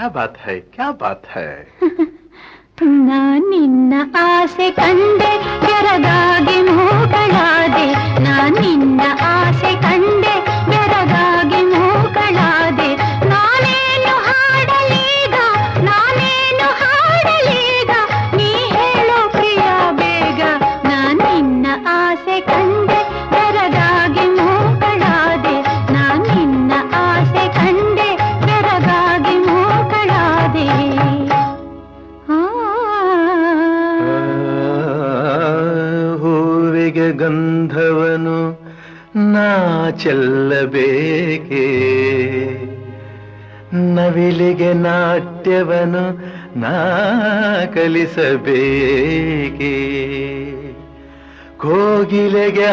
क्या बात है, क्या बात है. ನಿನ್ನ ಆಸೆ ಕಂಡೆ ಬೆರಗಾಗಿ ಮೂಗಳಾದೆ. ನಿನ್ನ ಆಸೆ ಕಂಡೆ ಬೆರಗಾಗಿ ಮೂಗಳಾದೆ. ನಾನೇನು ಹಾಡಲೀಗ, ನಾನೇನು ಹಾಡಲೀಗ, ನೀ ಹೇಳೋ ಪ್ರಿಯ ಬೇಗ. ನಿನ್ನ ಆಸೆ ಕಂಡೆ ಬೆರಗಾಗಿ ಮೂಗಳಾದೆ. ನಿನ್ನ ಆಸೆ ಕಂಡೆ ಬೆರಗಾಗಿ ಮೂಗಳಾದೆ. ಹೂವಿಗೆ ಗಂಧವನು ನಾ ಚೆಲ್ಲಬೇಕೆ, ನವಿಲಿಗೆ ನಾಟ್ಯವನು ನಾ ಕಲಿಸಬೇಕೆ, ಕೋಗಿಲೆಗೆ